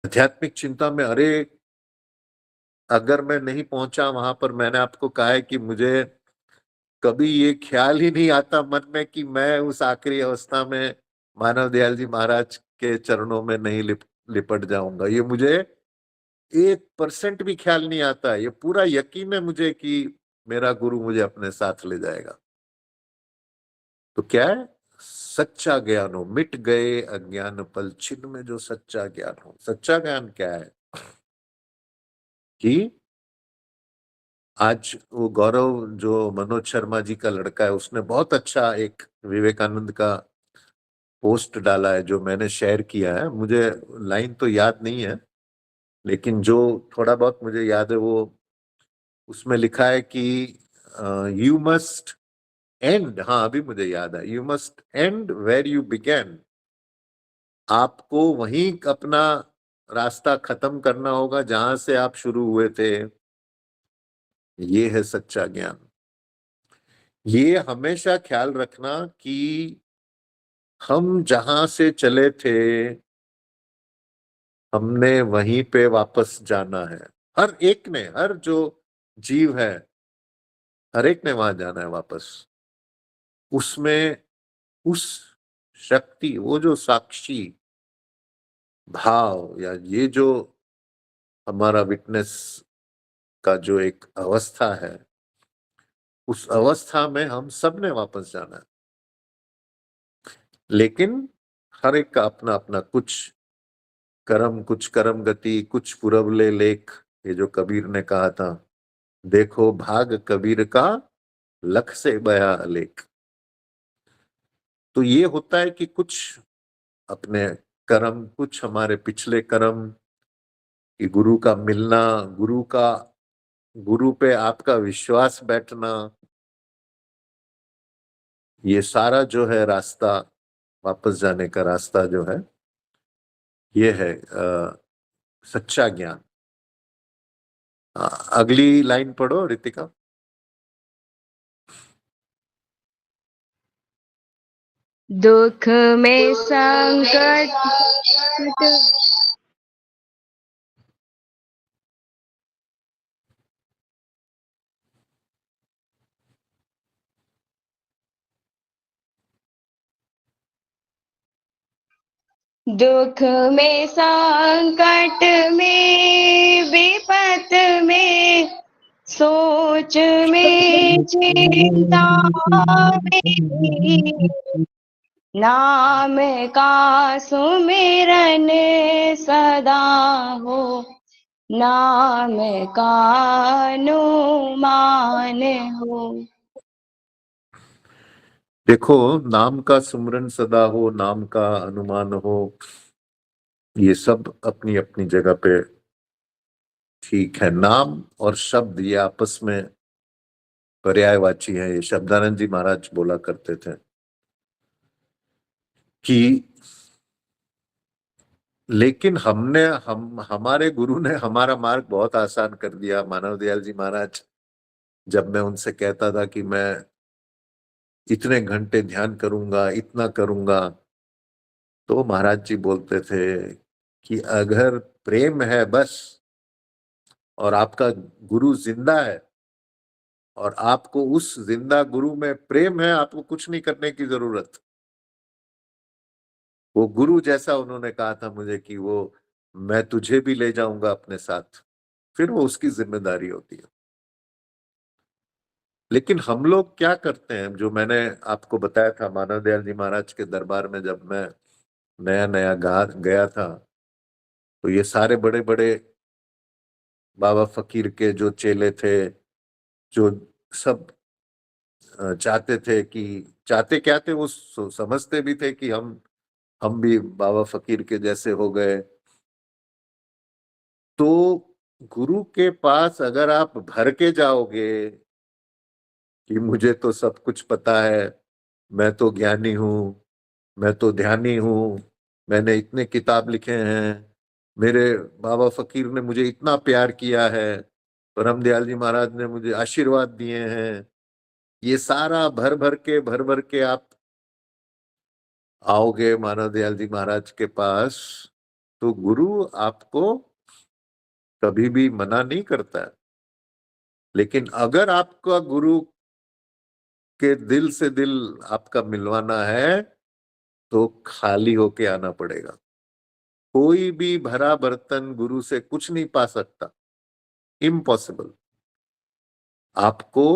आध्यात्मिक चिंता में, अरे अगर मैं नहीं पहुंचा वहां पर, मैंने आपको कहा है कि मुझे कभी ये ख्याल ही नहीं आता मन में कि मैं उस आखिरी अवस्था में मानव दयाल जी महाराज के चरणों में नहीं लिपट जाऊंगा। ये मुझे 1% भी ख्याल नहीं आता। ये पूरा यकीन है मुझे कि मेरा गुरु मुझे अपने साथ ले जाएगा। तो क्या है? सच्चा ज्ञान हो, मिट गए अज्ञान पल छिन में जो सच्चा ज्ञान हो। सच्चा ज्ञान क्या है? कि आज वो गौरव जो मनोज शर्मा जी का लड़का है, उसने बहुत अच्छा एक विवेकानंद का पोस्ट डाला है जो मैंने शेयर किया है। मुझे लाइन तो याद नहीं है, लेकिन जो थोड़ा बहुत मुझे याद है वो उसमें लिखा है कि यू मस्ट एंड, हाँ अभी मुझे याद है, you must end where you begin. आपको वहीं अपना रास्ता खत्म करना होगा जहां से आप शुरू हुए थे। ये है सच्चा ज्ञान। ये हमेशा ख्याल रखना कि हम जहां से चले थे हमने वहीं पे वापस जाना है। हर एक ने, हर जो जीव है, हर एक ने वहां जाना है वापस। उसमें उस शक्ति, वो जो साक्षी भाव, या ये जो हमारा विटनेस का जो एक अवस्था है, उस अवस्था में हम सब ने वापस जाना है। लेकिन हर एक का अपना अपना कुछ कर्म गति, कुछ पुरवले लेख। ये जो कबीर ने कहा था, देखो भाग कबीर का लख से बया लेख। तो ये होता है कि कुछ अपने कर्म, कुछ हमारे पिछले कर्म, कि गुरु का मिलना, गुरु पे आपका विश्वास बैठना, ये सारा जो है रास्ता, वापस जाने का रास्ता जो है, ये है सच्चा ज्ञान। अगली लाइन पढ़ो रितिका। दुख में संकट दुख में संकट में विपत में सोच में चिंता में नाम का सुमिरन सदा हो, नाम का अनुमान हो। देखो, नाम का सुमरन सदा हो, नाम का अनुमान हो, ये सब अपनी अपनी जगह पे ठीक है। नाम और शब्द ये आपस में पर्यायवाची है। ये शब्दानंद जी महाराज बोला करते थे कि लेकिन हमारे गुरु ने हमारा मार्ग बहुत आसान कर दिया। मानव दयाल जी महाराज, जब मैं उनसे कहता था कि मैं इतने घंटे ध्यान करूंगा, इतना करूंगा, तो महाराज जी बोलते थे कि अगर प्रेम है बस, और आपका गुरु जिंदा है, और आपको उस जिंदा गुरु में प्रेम है, आपको कुछ नहीं करने की जरूरत। वो गुरु जैसा उन्होंने कहा था मुझे कि वो, मैं तुझे भी ले जाऊंगा अपने साथ, फिर वो उसकी जिम्मेदारी होती है। लेकिन हम लोग क्या करते हैं, जो मैंने आपको बताया था, मानव दयाल जी महाराज के दरबार में जब मैं नया नया गया था, तो ये सारे बड़े बड़े बाबा फकीर के जो चेले थे, जो सब चाहते थे कि, चाहते क्या थे, वो समझते भी थे कि हम भी बाबा फकीर के जैसे हो गए। तो गुरु के पास अगर आप भर के जाओगे कि मुझे तो सब कुछ पता है, मैं तो ज्ञानी हूं, मैं तो ध्यानी हूं, मैंने इतने किताब लिखे हैं, मेरे बाबा फकीर ने मुझे इतना प्यार किया है, परम दयाल जी महाराज ने मुझे आशीर्वाद दिए हैं, ये सारा भर भर के आप आओगे मानव दयाल जी महाराज के पास, तो गुरु आपको कभी भी मना नहीं करता है, लेकिन अगर आपका गुरु के दिल से दिल आपका मिलवाना है तो खाली होके आना पड़ेगा। कोई भी भरा बर्तन गुरु से कुछ नहीं पा सकता, इम्पॉसिबल। आपको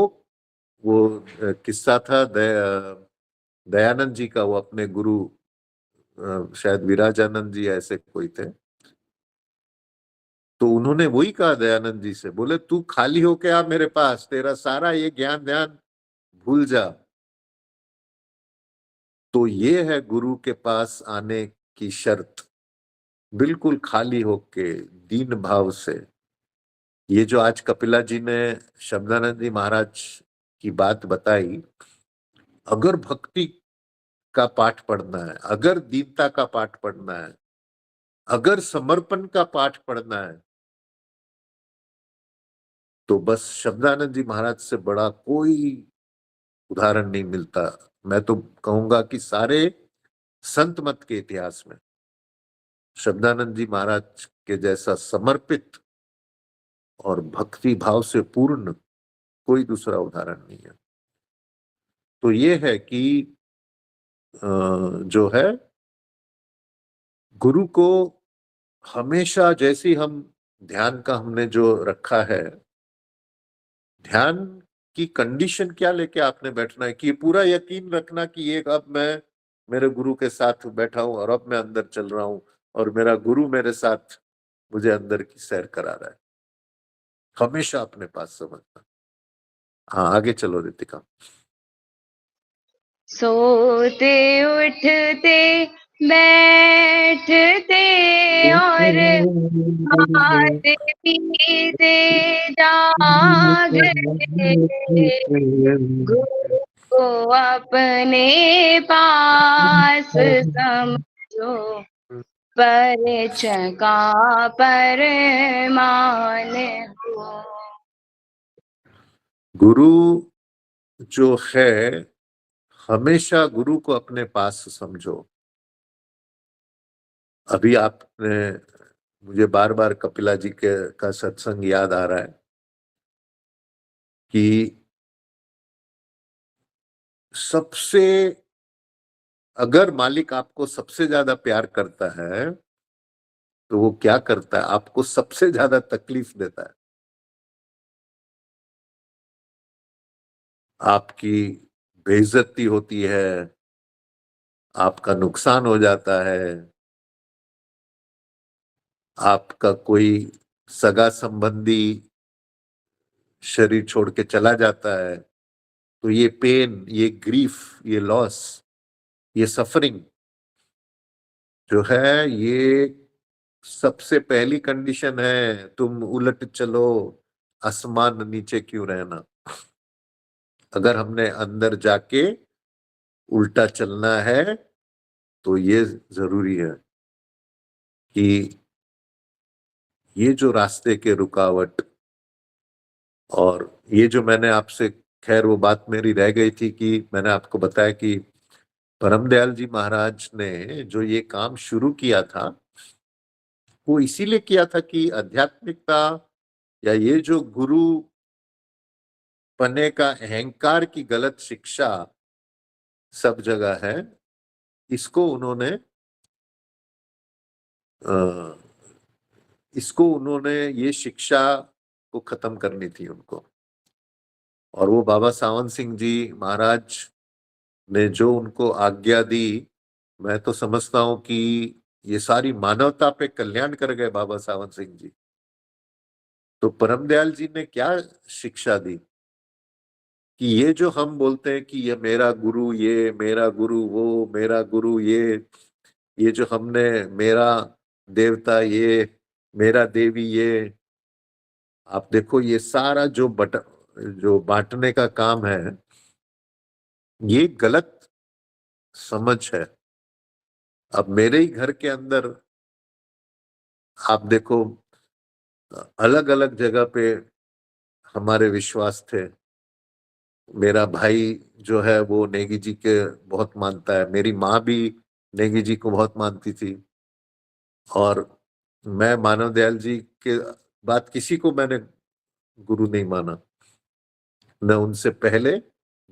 वो किस्सा था दयानंद जी का, वो अपने गुरु शायद विराजानंद जी ऐसे कोई थे, तो उन्होंने वही कहा दयानंद जी से, बोले तू खाली होके आ मेरे पास, तेरा सारा ये ज्ञान ध्यान भूल जा। तो ये है गुरु के पास आने की शर्त, बिल्कुल खाली होके दीन भाव से। ये जो आज कपिला जी ने शब्दानंद जी महाराज की बात बताई, अगर भक्ति का पाठ पढ़ना है, अगर दीनता का पाठ पढ़ना है, अगर समर्पण का पाठ पढ़ना है, तो बस शब्दानंद जी महाराज से बड़ा कोई उदाहरण नहीं मिलता। मैं तो कहूंगा कि सारे संत मत के इतिहास में शब्दानंद जी महाराज के जैसा समर्पित और भक्ति भाव से पूर्ण कोई दूसरा उदाहरण नहीं है। तो ये है कि जो है गुरु को हमेशा, जैसे हम ध्यान का हमने जो रखा है, ध्यान की कंडीशन क्या लेके आपने बैठना है कि पूरा यकीन रखना कि ये अब मैं मेरे गुरु के साथ बैठा हूं और अब मैं अंदर चल रहा हूं और मेरा गुरु मेरे साथ मुझे अंदर की सैर करा रहा है, हमेशा अपने पास समझना। हाँ, आगे चलो रितिका। सोते उठते बैठते और खाते पीते जागते गुरु को अपने पास समझो, परिचय का परमान हो। गुरु जो है, हमेशा गुरु को अपने पास समझो। अभी आपने, मुझे बार बार कपिला जी के का सत्संग याद आ रहा है कि सबसे, अगर मालिक आपको सबसे ज्यादा प्यार करता है तो वो क्या करता है, आपको सबसे ज्यादा तकलीफ देता है, आपकी बेइज्जती होती है, आपका नुकसान हो जाता है, आपका कोई सगा संबंधी शरीर छोड़ के चला जाता है, तो ये पेन, ये ग्रीफ, ये लॉस, ये सफरिंग जो है, ये सबसे पहली कंडीशन है। तुम उलट चलो, आसमान नीचे क्यों रहना। अगर हमने अंदर जाके उल्टा चलना है तो ये जरूरी है कि ये जो रास्ते के रुकावट, और ये जो मैंने आपसे, खैर वो बात मेरी रह गई थी कि मैंने आपको बताया कि परमदयाल जी महाराज ने जो ये काम शुरू किया था वो इसीलिए किया था कि आध्यात्मिकता या ये जो गुरु पने का अहंकार की गलत शिक्षा सब जगह है, इसको उन्होंने ये शिक्षा को खत्म करनी थी उनको। और वो बाबा सावंत सिंह जी महाराज ने जो उनको आज्ञा दी, मैं तो समझता हूं कि ये सारी मानवता पे कल्याण कर गए बाबा सावंत सिंह जी। तो परमदयाल जी ने क्या शिक्षा दी कि ये जो हम बोलते हैं कि ये मेरा गुरु, ये मेरा गुरु, वो मेरा गुरु, ये जो हमने मेरा देवता, ये मेरा देवी, ये आप देखो, ये सारा जो बांटने का काम है, ये गलत समझ है। अब मेरे ही घर के अंदर आप देखो, अलग अलग जगह पे हमारे विश्वास थे। मेरा भाई जो है वो नेगी जी के बहुत मानता है, मेरी माँ भी नेगी जी को बहुत मानती थी, और मैं मानव दयाल जी के बाद किसी को मैंने गुरु नहीं माना। मैं उनसे पहले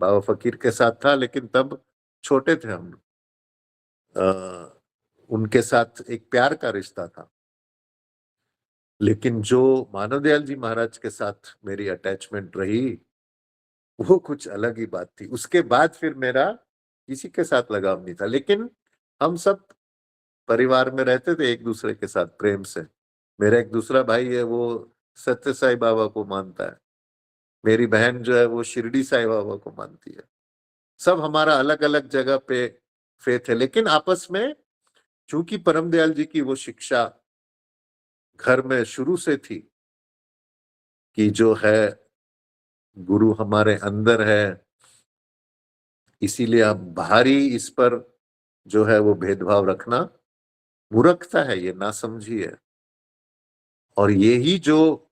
बाबा फकीर के साथ था, लेकिन तब छोटे थे हम। उनके साथ एक प्यार का रिश्ता था। लेकिन जो मानव दयाल जी महाराज के साथ मेरी अटैचमेंट रही, वो कुछ अलग ही बात थी। उसके बाद फिर मेरा किसी के साथ लगाव नहीं था, लेकिन हम सब परिवार में रहते थे एक दूसरे के साथ प्रेम से। मेरा एक दूसरा भाई है, वो सत्य साई बाबा को मानता है। मेरी बहन जो है वो शिरडी साई बाबा को मानती है। सब हमारा अलग अलग जगह पे फेथ है, लेकिन आपस में चूंकि परम दयाल जी की वो शिक्षा घर में शुरू से थी कि जो है गुरु हमारे अंदर है, इसीलिए आप बाहरी इस पर जो है वो भेदभाव रखना मूर्खता है, ये नासमझी है। और यही जो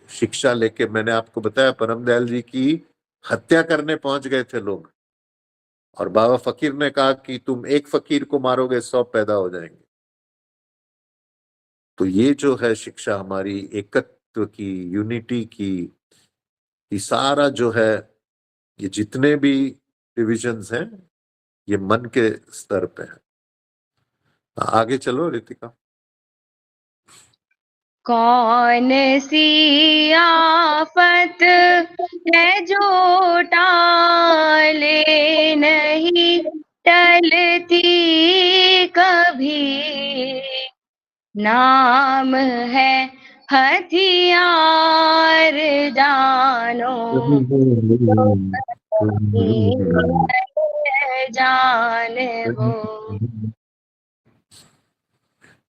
शिक्षा लेके मैंने आपको बताया, परम दयाल जी की हत्या करने पहुंच गए थे लोग, और बाबा फकीर ने कहा कि तुम एक फकीर को मारोगे 100 पैदा हो जाएंगे। तो ये जो है शिक्षा हमारी एकत्व की, यूनिटी की, ये सारा जो है, ये जितने भी डिविजन्स हैं, ये मन के स्तर पे है। आगे चलो रितिका। कौन सी आफत है जो टाले नहीं टलती कभी, नाम है हथियार जानो तो जान हो।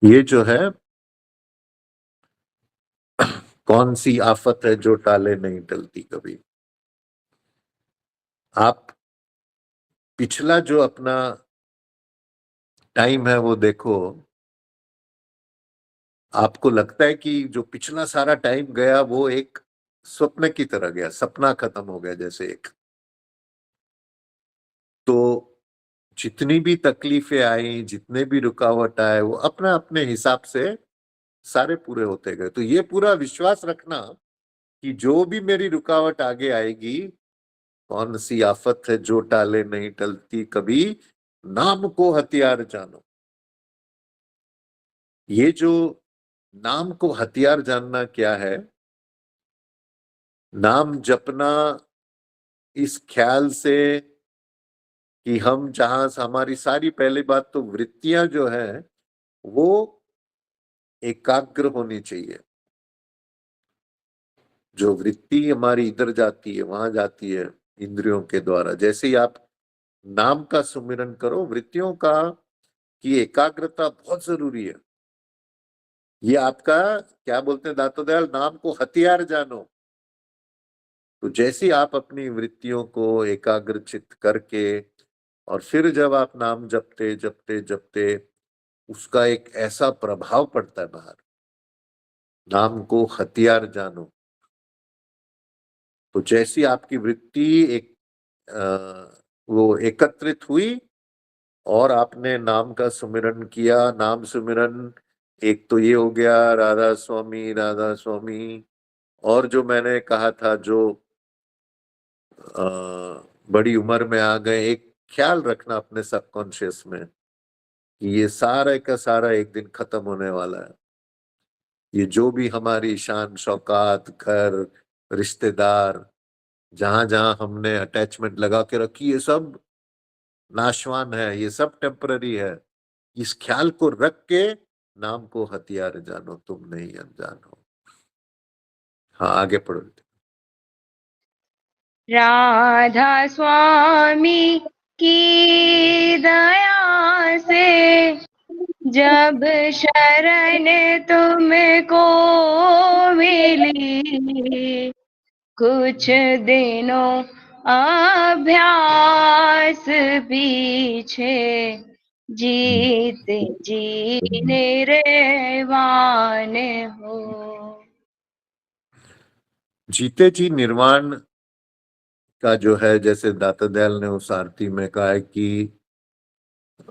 ये जो है, कौन सी आफत है जो टाले नहीं टलती कभी। आप पिछला जो अपना टाइम है वो देखो, आपको लगता है कि जो पिछला सारा टाइम गया वो एक स्वप्न की तरह गया, सपना खत्म हो गया जैसे एक। तो जितनी भी तकलीफें आई, जितने भी रुकावट आए, वो अपना अपने हिसाब से सारे पूरे होते गए। तो ये पूरा विश्वास रखना कि जो भी मेरी रुकावट आगे आएगी, कौन सी आफत है जो टाले नहीं टलती कभी, नाम को हथियार जानो। ये जो नाम को हथियार जानना क्या है, नाम जपना इस ख्याल से कि हम जहां से हमारी सारी, पहली बात तो वृत्तियां जो है वो एकाग्र होनी चाहिए। जो वृत्ति हमारी इधर जाती है वहां जाती है इंद्रियों के द्वारा। जैसे ही आप नाम का सुमिरन करो, वृत्तियों का की एकाग्रता बहुत जरूरी है। ये आपका क्या बोलते हैं दातो दयाल, नाम को हथियार जानो। तो जैसे ही आप अपनी वृत्तियों को एकाग्रचित करके, और फिर जब आप नाम जपते जपते जपते, उसका एक ऐसा प्रभाव पड़ता है बाहर। नाम को हथियार जानो। तो जैसी आपकी वृत्ति एक वो एकत्रित हुई और आपने नाम का सुमिरन किया, नाम सुमिरन एक तो ये हो गया राधा स्वामी राधा स्वामी। और जो मैंने कहा था, जो बड़ी उम्र में आ गए, एक ख्याल रखना अपने सबकॉन्शियस में कि ये सारा का सारा एक दिन खत्म होने वाला है। ये जो भी हमारी शान शौकात, घर, रिश्तेदार, जहां जहां हमने अटैचमेंट लगा के रखी, ये सब नाशवान है, ये सब टेम्पररी है। इस ख्याल को रख के नाम को हथियार जानो, तुम नहीं अनजान हो। हाँ आगे पढ़ो। राधा स्वामी की दया से जब शरण तुमको मिली, कुछ दिनों अभ्यास पीछे जीत जी निर्वाण हो। जीते जी निर्वाण का जो है, जैसे दाता दयाल ने उस आरती में कहा है कि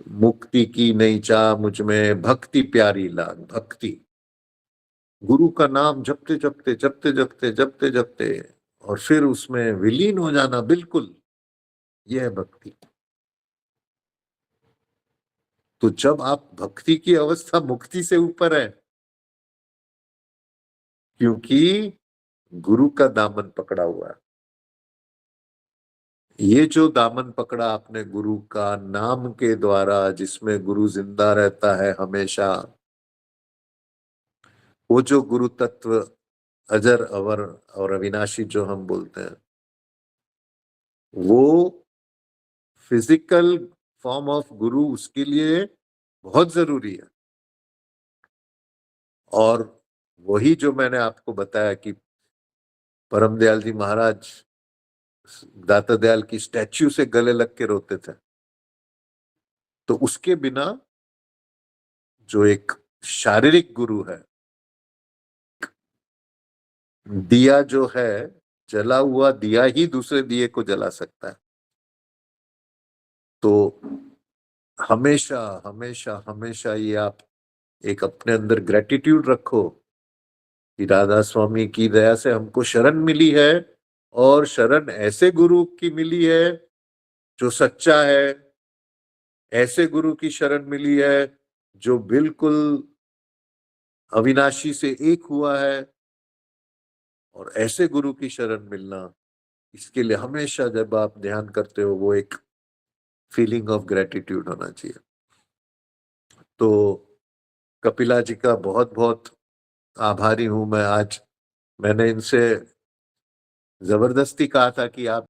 मुक्ति की नहीं चाह मुझ में, भक्ति प्यारी लाग। भक्ति, गुरु का नाम जपते जपते जपते जपते जपते जपते और फिर उसमें विलीन हो जाना, बिल्कुल, यह है भक्ति। तो जब आप भक्ति की अवस्था मुक्ति से ऊपर है, क्योंकि गुरु का दामन पकड़ा हुआ है। ये जो दामन पकड़ा आपने गुरु का नाम के द्वारा, जिसमें गुरु जिंदा रहता है हमेशा, वो जो गुरु तत्व अजर अवर और अविनाशी जो हम बोलते हैं, वो फिजिकल फॉर्म ऑफ गुरु उसके लिए बहुत जरूरी है। और वही जो मैंने आपको बताया कि परम दयाल जी महाराज दाता दयाल की स्टैच्यू से गले लग के रोते थे, तो उसके बिना जो एक शारीरिक गुरु है, दिया जो है, जला हुआ दिया ही दूसरे दिए को जला सकता है। तो हमेशा हमेशा हमेशा ये आप एक अपने अंदर ग्रेटिट्यूड रखो कि राधा स्वामी की दया से हमको शरण मिली है, और शरण ऐसे गुरु की मिली है जो सच्चा है, ऐसे गुरु की शरण मिली है जो बिल्कुल अविनाशी से एक हुआ है। और ऐसे गुरु की शरण मिलना, इसके लिए हमेशा जब आप ध्यान करते हो, वो एक फीलिंग ऑफ ग्रेटिट्यूड होना चाहिए। तो कपिला जी का बहुत बहुत आभारी हूं मैं। आज मैंने इनसे जबरदस्ती कहा था कि आप